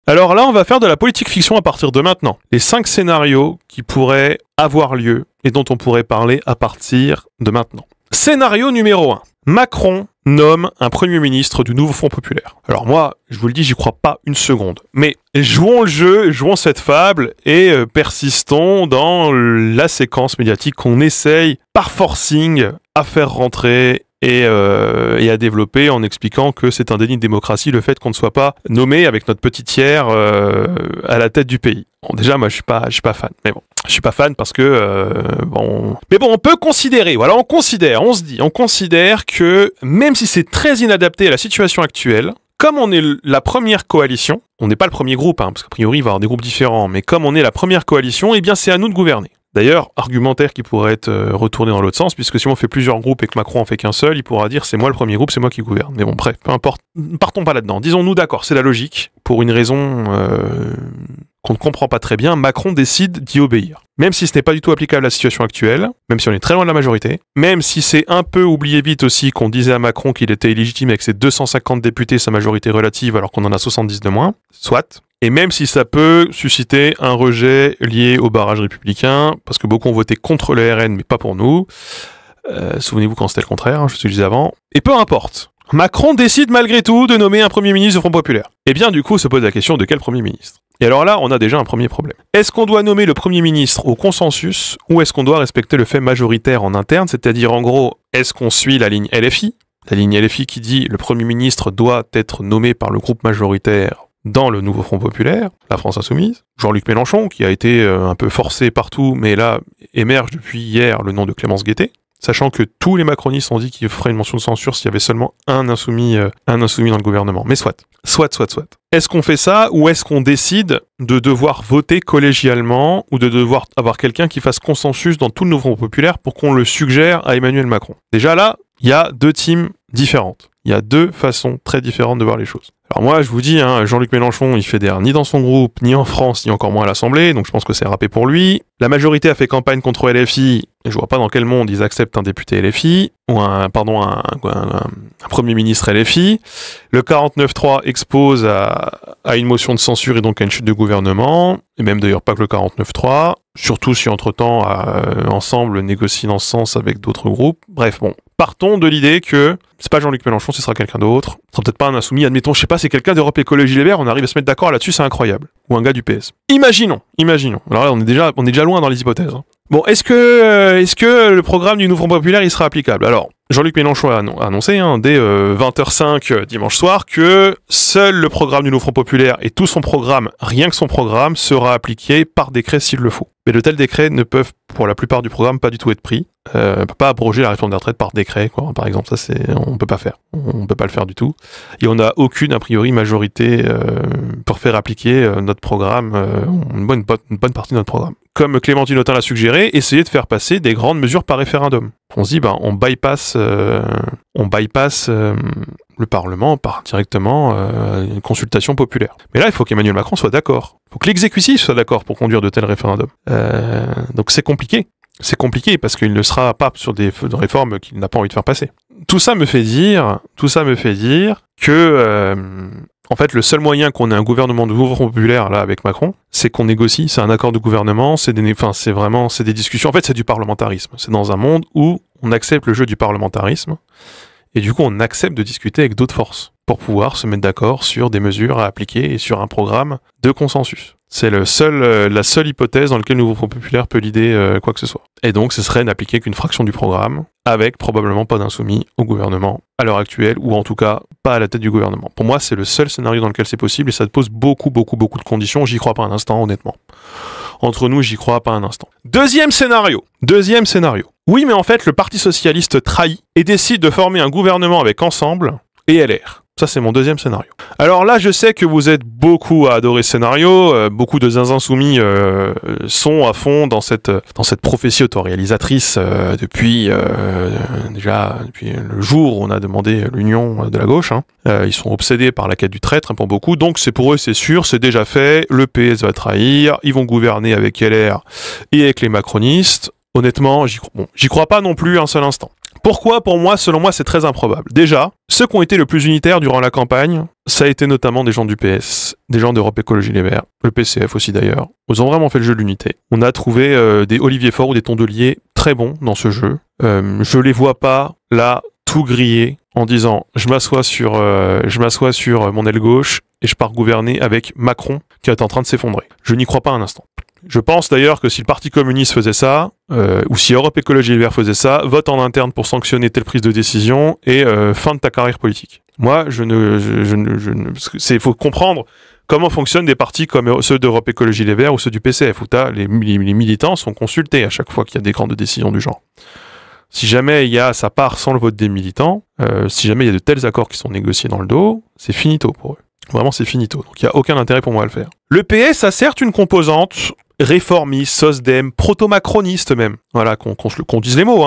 Alors là, on va faire de la politique fiction à partir de maintenant. Les 5 scénarios qui pourraient avoir lieu et dont on pourrait parler à partir de maintenant. Scénario numéro 1. Macron nomme un Premier ministre du nouveau Front Populaire. Alors moi, je vous le dis, j'y crois pas une seconde. Mais jouons le jeu, jouons cette fable et persistons dans la séquence médiatique qu'on essaye par forcing à faire rentrer et à développer en expliquant que c'est un déni de démocratie le fait qu'on ne soit pas nommé avec notre petit tiers à la tête du pays. Bon, déjà, moi, je suis pas fan. Mais bon, je suis pas fan parce que Mais bon, on peut considérer. Voilà, on considère que même si c'est très inadapté à la situation actuelle, comme on est la première coalition, on n'est pas le premier groupe, parce qu'a priori il va y avoir des groupes différents, mais comme on est la première coalition, eh bien c'est à nous de gouverner. D'ailleurs, argumentaire qui pourrait être retourné dans l'autre sens, puisque si on fait plusieurs groupes et que Macron en fait qu'un seul, il pourra dire c'est moi le premier groupe, c'est moi qui gouverne. Mais bon, bref, peu importe, partons pas là-dedans. Disons-nous d'accord, c'est la logique. Pour une raison qu'on ne comprend pas très bien, Macron décide d'y obéir. Même si ce n'est pas du tout applicable à la situation actuelle, même si on est très loin de la majorité, même si c'est un peu oublié vite aussi qu'on disait à Macron qu'il était illégitime avec ses 250 députés, sa majorité relative, alors qu'on en a 70 de moins, soit. Et même si ça peut susciter un rejet lié au barrage républicain, parce que beaucoup ont voté contre le RN, mais pas pour nous. Souvenez-vous quand c'était le contraire, je te le disais avant. Et peu importe. Macron décide malgré tout de nommer un Premier ministre du Front Populaire. Et bien du coup se pose la question de quel Premier ministre. Et alors là, on a déjà un premier problème. Est-ce qu'on doit nommer le Premier ministre au consensus, ou est-ce qu'on doit respecter le fait majoritaire en interne, c'est-à-dire en gros, est-ce qu'on suit la ligne LFI? La ligne LFI qui dit le Premier ministre doit être nommé par le groupe majoritaire dans le nouveau Front Populaire, la France Insoumise. Jean-Luc Mélenchon, qui a été un peu forcé partout, mais là émerge depuis hier le nom de Clémence Guettet, sachant que tous les macronistes ont dit qu'ils feraient une mention de censure s'il y avait seulement un insoumis dans le gouvernement. Mais soit. Est-ce qu'on fait ça, ou est-ce qu'on décide de devoir voter collégialement, ou de devoir avoir quelqu'un qui fasse consensus dans tout le nouveau Front Populaire pour qu'on le suggère à Emmanuel Macron? Déjà là, il y a deux teams différentes. Il y a deux façons très différentes de voir les choses. Alors moi, je vous dis, Jean-Luc Mélenchon, il fédère ni dans son groupe, ni en France, ni encore moins à l'Assemblée, donc je pense que c'est râpé pour lui. La majorité a fait campagne contre LFI, et je vois pas dans quel monde ils acceptent un député LFI, ou un Premier ministre LFI. Le 49.3 expose à une motion de censure et donc à une chute de gouvernement, et même d'ailleurs pas que le 49.3, surtout si entre-temps, ensemble, négocie dans ce sens avec d'autres groupes. Bref, bon, partons de l'idée que c'est pas Jean-Luc Mélenchon, ce sera quelqu'un d'autre. Ce sera peut-être pas un insoumis, admettons, je sais pas, c'est quelqu'un d'Europe Écologie Les Verts, on arrive à se mettre d'accord là-dessus, c'est incroyable. Ou un gars du PS. Imaginons. Alors là, on est déjà loin dans les hypothèses. Bon, est-ce que le programme du Nouveau Front Populaire, il sera applicable? Alors, Jean-Luc Mélenchon a annoncé, dès 20h05 dimanche soir, que seul le programme du Nouveau Front Populaire et tout son programme, rien que son programme, sera appliqué par décret s'il le faut. Mais de tels décrets ne peuvent, pour la plupart du programme, pas du tout être pris. On peut pas abroger la réforme des retraites par décret, quoi. Par exemple, ça on peut pas faire. On peut pas le faire du tout. Et on n'a aucune, a priori, majorité pour faire appliquer notre programme, une bonne partie de notre programme. Comme Clémentine Autain l'a suggéré, essayer de faire passer des grandes mesures par référendum. On se dit, on bypass le Parlement par directement une consultation populaire. Mais là, il faut qu'Emmanuel Macron soit d'accord. Il faut que l'exécutif soit d'accord pour conduire de tels référendums. Donc c'est compliqué. C'est compliqué parce qu'il ne sera pas sur des réformes qu'il n'a pas envie de faire passer. Tout ça me fait dire que en fait, le seul moyen qu'on ait un gouvernement de nouveau Front Populaire là avec Macron, c'est qu'on négocie, c'est un accord de gouvernement, c'est des discussions. En fait, c'est du parlementarisme. C'est dans un monde où on accepte le jeu du parlementarisme et du coup, on accepte de discuter avec d'autres forces pour pouvoir se mettre d'accord sur des mesures à appliquer et sur un programme de consensus. C'est la seule hypothèse dans laquelle le Nouveau Front Populaire peut l'idée quoi que ce soit. Et donc, ce serait n'appliquer qu'une fraction du programme, avec probablement pas d'insoumis au gouvernement à l'heure actuelle, ou en tout cas pas à la tête du gouvernement. Pour moi, c'est le seul scénario dans lequel c'est possible, et ça pose beaucoup de conditions. J'y crois pas un instant, honnêtement. Entre nous, j'y crois pas un instant. Deuxième scénario. Oui, mais en fait, le Parti Socialiste trahit et décide de former un gouvernement avec Ensemble et LR. Ça, c'est mon deuxième scénario. Alors là, je sais que vous êtes beaucoup à adorer ce scénario. Beaucoup de insoumis sont à fond dans cette prophétie autoréalisatrice depuis le jour où on a demandé l'union de la gauche. Ils sont obsédés par la quête du traître pour beaucoup. Donc pour eux, c'est sûr, c'est déjà fait. Le PS va trahir. Ils vont gouverner avec LR et avec les macronistes. Honnêtement, j'y crois pas non plus un seul instant. Pourquoi? Pour moi, selon moi, c'est très improbable. Déjà, ceux qui ont été le plus unitaires durant la campagne, ça a été notamment des gens du PS, des gens d'Europe Écologie Les Verts, le PCF aussi d'ailleurs. Ils ont vraiment fait le jeu de l'unité. On a trouvé des Olivier Faure ou des Tondelier très bons dans ce jeu. Je les vois pas là tout griller en disant je m'assois sur mon aile gauche et je pars gouverner avec Macron qui est en train de s'effondrer. Je n'y crois pas un instant. Je pense d'ailleurs que si le Parti communiste faisait ça, ou si Europe Écologie Les Verts faisait ça, vote en interne pour sanctionner telle prise de décision et fin de ta carrière politique. Moi, faut comprendre comment fonctionnent des partis comme ceux d'Europe Écologie Les Verts ou ceux du PCF, où les militants sont consultés à chaque fois qu'il y a des grandes décisions du genre. Si jamais ça part sans le vote des militants, si jamais il y a de tels accords qui sont négociés dans le dos, c'est finito pour eux. Vraiment, c'est finito. Donc il n'y a aucun intérêt pour moi à le faire. Le PS a certes une composante réformiste, sosdem, proto-macroniste même. Voilà, qu'on dise les mots.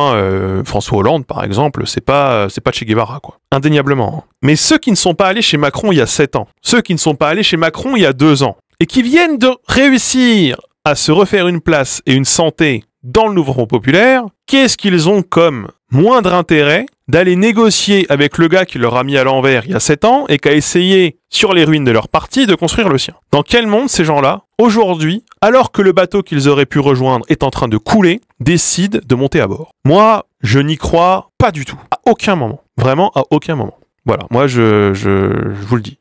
François Hollande, par exemple, c'est pas Che Guevara, quoi. Indéniablement. Mais ceux qui ne sont pas allés chez Macron il y a 7 ans, ceux qui ne sont pas allés chez Macron il y a 2 ans, et qui viennent de réussir à se refaire une place et une santé dans le nouveau Front populaire, qu'est-ce qu'ils ont comme moindre intérêt d'aller négocier avec le gars qui leur a mis à l'envers il y a 7 ans et qui a essayé, sur les ruines de leur parti, de construire le sien? Dans quel monde ces gens-là, aujourd'hui, alors que le bateau qu'ils auraient pu rejoindre est en train de couler, décident de monter à bord? Moi, je n'y crois pas du tout. À aucun moment. Vraiment, à aucun moment. Voilà, moi je vous le dis.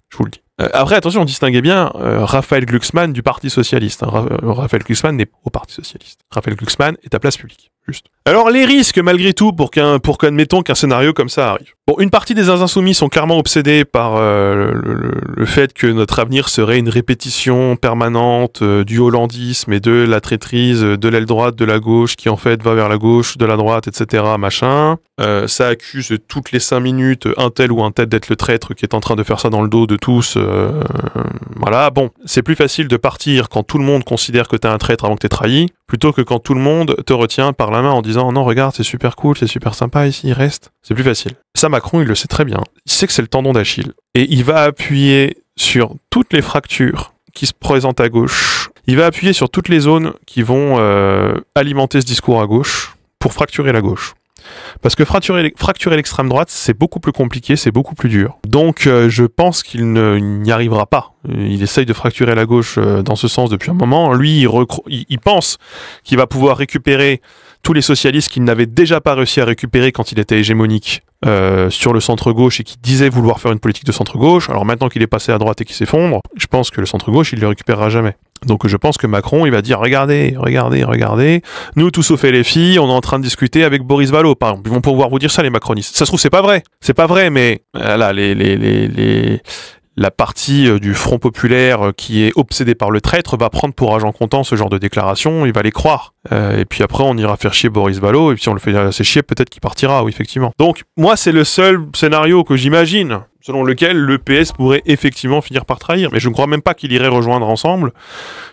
Après, attention, distinguez bien Raphaël Glucksmann du Parti Socialiste. Raphaël Glucksmann n'est pas au Parti Socialiste. Raphaël Glucksmann est à place publique. Juste. Alors, les risques, malgré tout, pour qu'admettons qu'un scénario comme ça arrive. Bon, une partie des insoumis sont clairement obsédés par le fait que notre avenir serait une répétition permanente du hollandisme et de la traîtrise de l'aile droite, de la gauche, qui en fait va vers la gauche, de la droite, etc., machin. Ça accuse toutes les 5 minutes un tel ou un tel d'être le traître qui est en train de faire ça dans le dos de tous. Voilà, bon, c'est plus facile de partir quand tout le monde considère que t'es un traître avant que t'aies trahi, plutôt que quand tout le monde te retient par la main en disant non, regarde, c'est super cool, c'est super sympa ici, reste. C'est plus facile. Ça, Macron, il le sait très bien. Il sait que c'est le tendon d'Achille. Et il va appuyer sur toutes les fractures qui se présentent à gauche. Il va appuyer sur toutes les zones qui vont alimenter ce discours à gauche pour fracturer la gauche. Parce que fracturer l'extrême droite, c'est beaucoup plus compliqué, c'est beaucoup plus dur. Donc je pense qu'il n'y arrivera pas. Il essaye de fracturer la gauche dans ce sens depuis un moment. Lui, il pense qu'il va pouvoir récupérer tous les socialistes qu'il n'avait déjà pas réussi à récupérer quand il était hégémonique sur le centre-gauche et qui disait vouloir faire une politique de centre-gauche. Alors maintenant qu'il est passé à droite et qu'il s'effondre, je pense que le centre-gauche, il ne le récupérera jamais. Donc je pense que Macron, il va dire regardez, nous tous sauf les filles, on est en train de discuter avec Boris Vallaud, par exemple. Ils vont pouvoir vous dire ça, les macronistes. Ça se trouve, c'est pas vrai, mais là, la partie du Front populaire qui est obsédée par le traître va prendre pour argent comptant ce genre de déclaration, il va les croire. Et puis après, on ira faire chier Boris Vallaud, et puis si on le fait assez chier, peut-être qu'il partira, oui, effectivement. Donc, moi, c'est le seul scénario que j'imagine, selon lequel le PS pourrait effectivement finir par trahir. Mais je ne crois même pas qu'il irait rejoindre ensemble.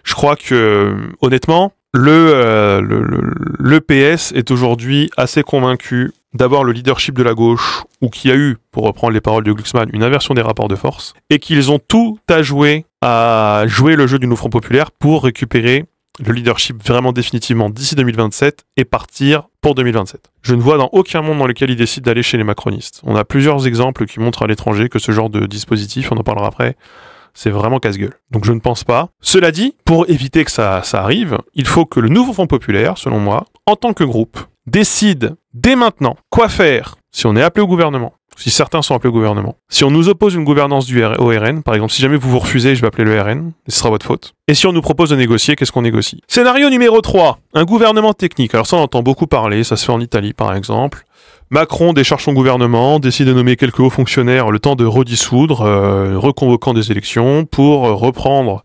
Je crois que, honnêtement, le PS est aujourd'hui assez convaincu d'avoir le leadership de la gauche, ou qui a eu, pour reprendre les paroles de Glucksmann, une inversion des rapports de force, et qu'ils ont tout à jouer le jeu du nouveau Front populaire pour récupérer le leadership vraiment définitivement d'ici 2027 et partir pour 2027. Je ne vois dans aucun monde dans lequel ils décident d'aller chez les macronistes. On a plusieurs exemples qui montrent à l'étranger que ce genre de dispositif, on en parlera après, c'est vraiment casse-gueule. Donc je ne pense pas. Cela dit, pour éviter que ça arrive, il faut que le nouveau Front populaire, selon moi, en tant que groupe, décide dès maintenant quoi faire si on est appelé au gouvernement, si certains sont appelés au gouvernement, si on nous oppose une gouvernance au RN, par exemple, si jamais vous refusez, je vais appeler le RN, et ce sera votre faute. Et si on nous propose de négocier, qu'est-ce qu'on négocie? Scénario numéro 3, un gouvernement technique. Alors ça, on entend beaucoup parler, ça se fait en Italie, par exemple. Macron décharge son gouvernement, décide de nommer quelques hauts fonctionnaires le temps de redissoudre, reconvoquant des élections pour reprendre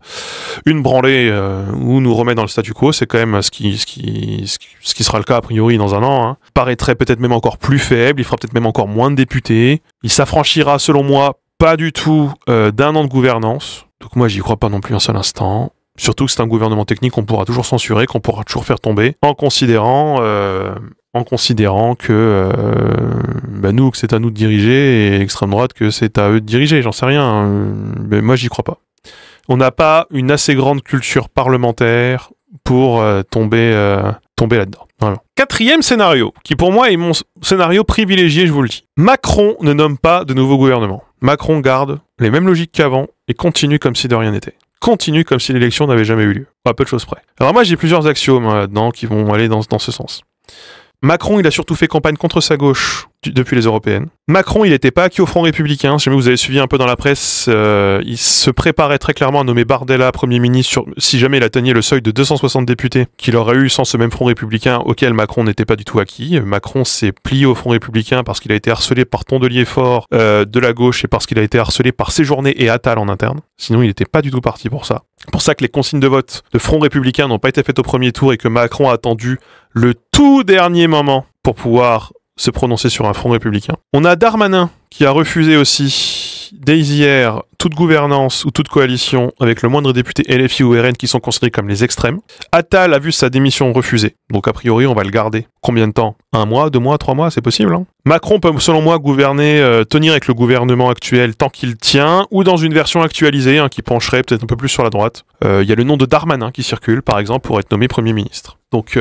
une branlée ou nous remettre dans le statu quo. C'est quand même ce qui sera le cas a priori dans un an. Hein. Paraîtrait peut-être même encore plus faible, il fera peut-être même encore moins de députés. Il s'affranchira selon moi pas du tout d'un an de gouvernance. Donc moi j'y crois pas non plus un seul instant. Surtout que c'est un gouvernement technique qu'on pourra toujours censurer, qu'on pourra toujours faire tomber, en considérant que nous, que c'est à nous de diriger, et l'extrême droite, que c'est à eux de diriger, j'en sais rien. Mais moi, j'y crois pas. On n'a pas une assez grande culture parlementaire pour tomber tomber là-dedans. Vraiment. Quatrième scénario, qui pour moi est mon scénario privilégié, je vous le dis. Macron ne nomme pas de nouveau gouvernement. Macron garde les mêmes logiques qu'avant et continue comme si de rien n'était. Continue comme si l'élection n'avait jamais eu lieu. À peu de choses près. Alors moi j'ai plusieurs axiomes là-dedans qui vont aller dans ce sens. Macron, il a surtout fait campagne contre sa gauche depuis les européennes. Macron, il n'était pas acquis au Front républicain. Si jamais vous avez suivi un peu dans la presse, il se préparait très clairement à nommer Bardella Premier ministre si jamais il atteignait le seuil de 260 députés qu'il aurait eu sans ce même Front républicain auquel Macron n'était pas du tout acquis. Macron s'est plié au Front républicain parce qu'il a été harcelé par Tondelier Fort de la gauche et parce qu'il a été harcelé par Séjourné et Attal en interne. Sinon, il n'était pas du tout parti pour ça. Pour ça que les consignes de vote de Front républicain n'ont pas été faites au premier tour et que Macron a attendu le tout dernier moment pour pouvoir se prononcer sur un front républicain. On a Darmanin qui a refusé aussi, dès hier, toute gouvernance ou toute coalition avec le moindre député LFI ou RN qui sont considérés comme les extrêmes. Attal a vu sa démission refusée, donc a priori on va le garder. Combien de temps? 1 mois, 2 mois, 3 mois, c'est possible hein. Macron peut selon moi gouverner, tenir avec le gouvernement actuel tant qu'il tient, ou dans une version actualisée qui pencherait peut-être un peu plus sur la droite. Il y a le nom de Darmanin qui circule, par exemple, pour être nommé Premier ministre. Donc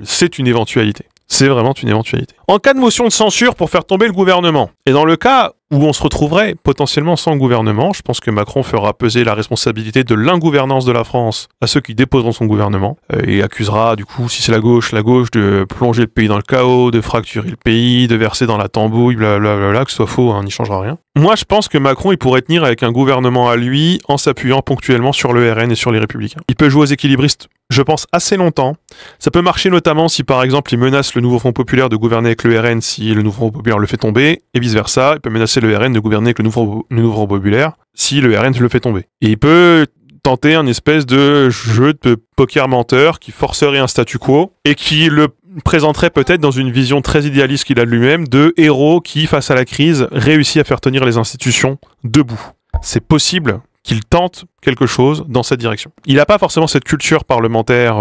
c'est une éventualité. C'est vraiment une éventualité. En cas de motion de censure pour faire tomber le gouvernement, et dans le cas où on se retrouverait potentiellement sans gouvernement, je pense que Macron fera peser la responsabilité de l'ingouvernance de la France à ceux qui déposeront son gouvernement, et accusera du coup, si c'est la gauche de plonger le pays dans le chaos, de fracturer le pays, de verser dans la tambouille, blablabla, que ce soit faux, n'y changera rien. Moi je pense que Macron il pourrait tenir avec un gouvernement à lui en s'appuyant ponctuellement sur le RN et sur les Républicains. Il peut jouer aux équilibristes, je pense, assez longtemps. Ça peut marcher notamment si par exemple il menace le nouveau Front Populaire de gouverner avec le RN si le nouveau Front Populaire le fait tomber, et vice versa, il peut menacer le RN de gouverner avec le nouveau Front Populaire si le RN le fait tomber. Et il peut tenter un espèce de jeu de poker menteur qui forcerait un statu quo et qui le présenterait peut-être dans une vision très idéaliste qu'il a de lui-même de héros qui, face à la crise, réussit à faire tenir les institutions debout. C'est possible qu'il tente quelque chose dans cette direction. Il n'a pas forcément cette culture parlementaire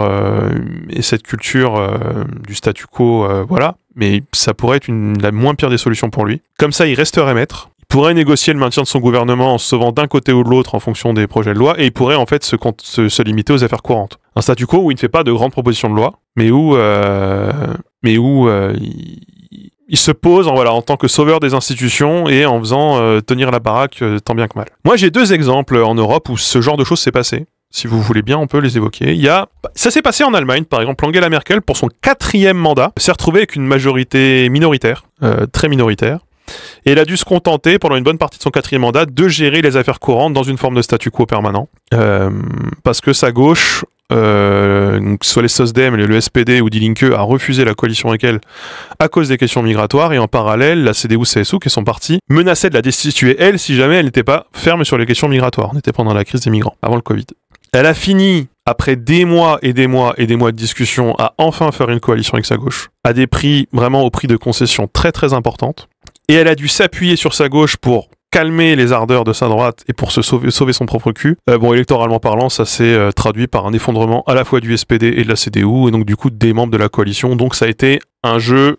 et cette culture du statu quo, voilà, mais ça pourrait être la moins pire des solutions pour lui. Comme ça, il resterait maître. Il pourrait négocier le maintien de son gouvernement en se sauvant d'un côté ou de l'autre en fonction des projets de loi, et il pourrait en fait se limiter aux affaires courantes. Un statu quo où il ne fait pas de grandes propositions de loi, mais où il se pose en tant que sauveur des institutions et en faisant tenir la baraque tant bien que mal. Moi, j'ai 2 exemples en Europe où ce genre de choses s'est passé. Si vous voulez bien, on peut les évoquer. Ça s'est passé en Allemagne, par exemple. Angela Merkel, pour son 4e mandat, s'est retrouvée avec une majorité minoritaire, très minoritaire. Et elle a dû se contenter, pendant une bonne partie de son 4e mandat, de gérer les affaires courantes dans une forme de statu quo permanent. Parce que sa gauche, que ce soit les SOSDEM, le SPD ou Die Linke, a refusé la coalition avec elle à cause des questions migratoires, et en parallèle, la CDU-CSU, qui est son parti, menaçait de la destituer, elle, si jamais elle n'était pas ferme sur les questions migratoires. On était pendant la crise des migrants, avant le Covid. Elle a fini, après des mois et des mois et des mois de discussion, à enfin faire une coalition avec sa gauche, à des prix, vraiment au prix de concessions très très importantes, et elle a dû s'appuyer sur sa gauche pour calmer les ardeurs de sa droite et pour se sauver son propre cul. Électoralement parlant, ça s'est traduit par un effondrement à la fois du SPD et de la CDU, et donc du coup des membres de la coalition. Donc ça a été un jeu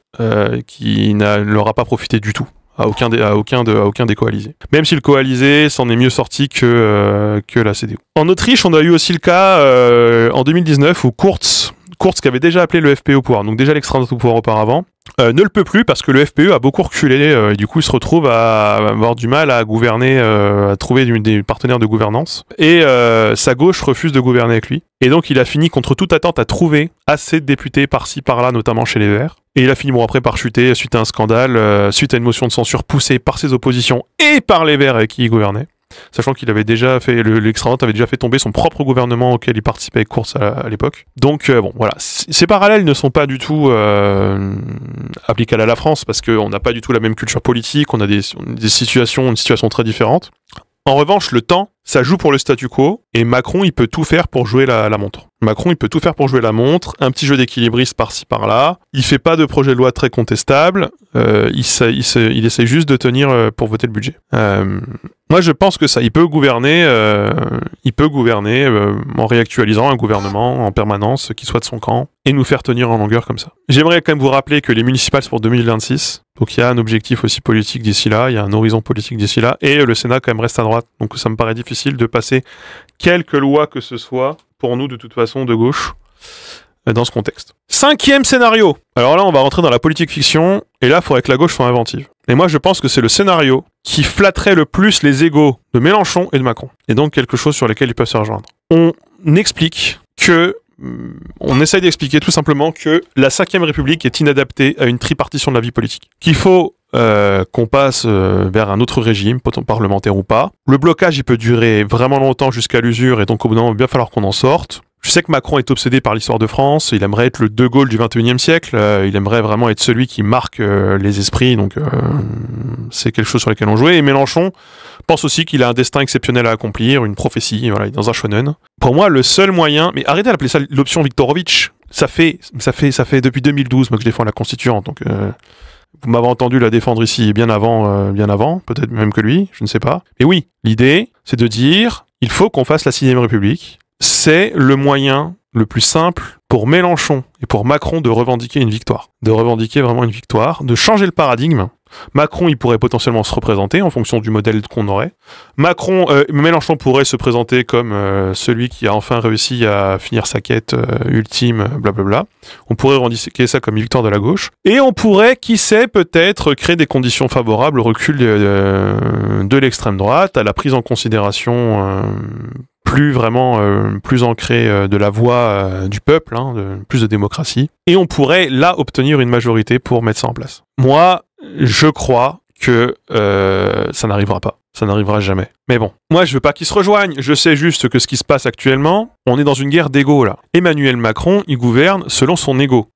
qui ne leur a pas profité du tout à aucun des coalisés. Même si le coalisé s'en est mieux sorti que la CDU. En Autriche, on a eu aussi le cas en 2019 où Kurz qui avait déjà appelé le FPÖ au pouvoir, donc déjà l'extrême droite au pouvoir auparavant, ne le peut plus parce que le FPÖ a beaucoup reculé et du coup il se retrouve à avoir du mal à gouverner, à trouver des partenaires de gouvernance, et sa gauche refuse de gouverner avec lui, et donc il a fini contre toute attente à trouver assez de députés par-ci par-là, notamment chez les Verts, et il a fini après par chuter suite à un scandale, suite à une motion de censure poussée par ses oppositions et par les Verts avec qui il gouvernait. Sachant qu'il avait déjà fait, l'extrême droite avait déjà fait tomber son propre gouvernement auquel il participait avec Kurz à l'époque. Donc voilà, ces parallèles ne sont pas du tout applicables à la France, parce qu'on n'a pas du tout la même culture politique, on a une situation très différente. En revanche, le temps, ça joue pour le statu quo, et Macron, il peut tout faire pour jouer la montre. Macron, il peut tout faire pour jouer la montre, un petit jeu d'équilibriste par-ci par-là, il fait pas de projet de loi très contestable, il essaie juste de tenir pour voter le budget. Moi, je pense que ça, il peut gouverner en réactualisant un gouvernement en permanence qui soit de son camp, et nous faire tenir en longueur comme ça. J'aimerais quand même vous rappeler que les municipales, c'est pour 2026, donc il y a un objectif aussi politique d'ici là, il y a un horizon politique d'ici là, et le Sénat quand même reste à droite, donc ça me paraît difficile de passer quelque loi que ce soit, pour nous de toute façon de gauche, dans ce contexte. 5e scénario. Alors là, on va rentrer dans la politique fiction, et là, il faudrait que la gauche soit inventive. Et moi, je pense que c'est le scénario qui flatterait le plus les égos de Mélenchon et de Macron. Et donc, quelque chose sur lequel ils peuvent se rejoindre. On explique que... On essaye d'expliquer tout simplement que la 5e République est inadaptée à une tripartition de la vie politique. Qu'il faut qu'on passe vers un autre régime, parlementaire ou pas. Le blocage, il peut durer vraiment longtemps jusqu'à l'usure, et donc au bout d'un moment, il va bien falloir qu'on en sorte. Je sais que Macron est obsédé par l'histoire de France, il aimerait être le De Gaulle du 21e siècle, il aimerait vraiment être celui qui marque les esprits, donc c'est quelque chose sur lequel on jouait. Et Mélenchon pense aussi qu'il a un destin exceptionnel à accomplir, une prophétie, voilà, il est dans un shonen. Pour moi, le seul moyen, mais arrêtez d'appeler ça l'option Viktorovitch, ça fait depuis 2012 moi, que je défends la Constituante, donc vous m'avez entendu la défendre ici bien avant, peut-être même que lui, je ne sais pas. Mais oui, l'idée, c'est de dire, il faut qu'on fasse la 6ème République. C'est le moyen le plus simple pour Mélenchon et pour Macron de revendiquer une victoire. De revendiquer vraiment une victoire, de changer le paradigme. Macron, il pourrait potentiellement se représenter en fonction du modèle qu'on aurait. Mélenchon pourrait se présenter comme celui qui a enfin réussi à finir sa quête ultime, blablabla. On pourrait revendiquer ça comme une victoire de la gauche. Et on pourrait, qui sait, peut-être créer des conditions favorables au recul de l'extrême droite, à la prise en considération plus ancrée de la voix du peuple, plus de démocratie. Et on pourrait là obtenir une majorité pour mettre ça en place. Moi, je crois que ça n'arrivera pas. Ça n'arrivera jamais. Mais bon, moi je veux pas qu'ils se rejoignent. Je sais juste que ce qui se passe actuellement, on est dans une guerre d'ego là. Emmanuel Macron, il gouverne selon son ego.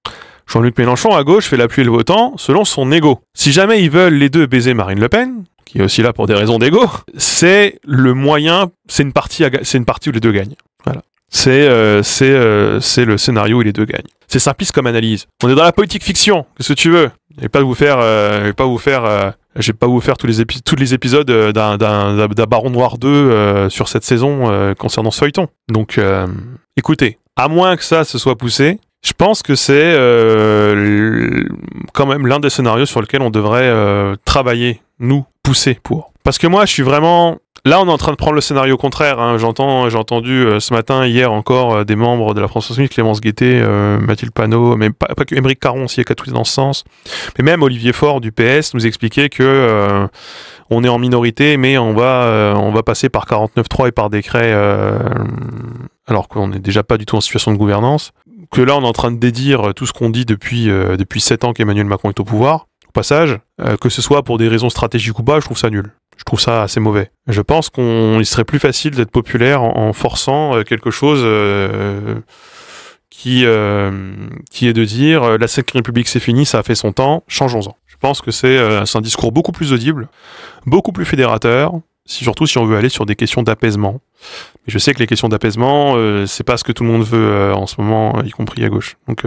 Jean-Luc Mélenchon à gauche fait la pluie et le beau temps selon son ego. Si jamais ils veulent les deux baiser Marine Le Pen, qui est aussi là pour des raisons d'ego, c'est le moyen, c'est une partie où les deux gagnent. Voilà. C'est le scénario où les deux gagnent. C'est simpliste comme analyse. On est dans la politique fiction. Qu'est-ce que tu veux? Je vais pas vous faire tous les épisodes d'un Baron Noir 2 sur cette saison concernant ce feuilleton. Donc, écoutez, à moins que ça se soit poussé, je pense que c'est quand même l'un des scénarios sur lequel on devrait travailler, nous, pousser pour. Parce que moi, je suis vraiment... Là, on est en train de prendre le scénario contraire. J'ai entendu ce matin, hier encore, des membres de la France Insoumise, Clémence Guettet, Mathilde Panot, mais pas que Aymeric Caron aussi, qui a tout dans ce sens. Mais même Olivier Faure du PS nous expliquait que on est en minorité, mais on va passer par 49.3 et par décret, alors qu'on n'est déjà pas du tout en situation de gouvernance. Que là, on est en train de dédire tout ce qu'on dit depuis 7 ans qu'Emmanuel Macron est au pouvoir. Au passage, que ce soit pour des raisons stratégiques ou pas, je trouve ça nul. Je trouve ça assez mauvais. Je pense qu'il serait plus facile d'être populaire en forçant quelque chose qui est de dire la 5ème République c'est fini, ça a fait son temps, changeons-en. Je pense que c'est un discours beaucoup plus audible, beaucoup plus fédérateur, surtout si on veut aller sur des questions d'apaisement. Mais je sais que les questions d'apaisement, c'est pas ce que tout le monde veut en ce moment, y compris à gauche. Donc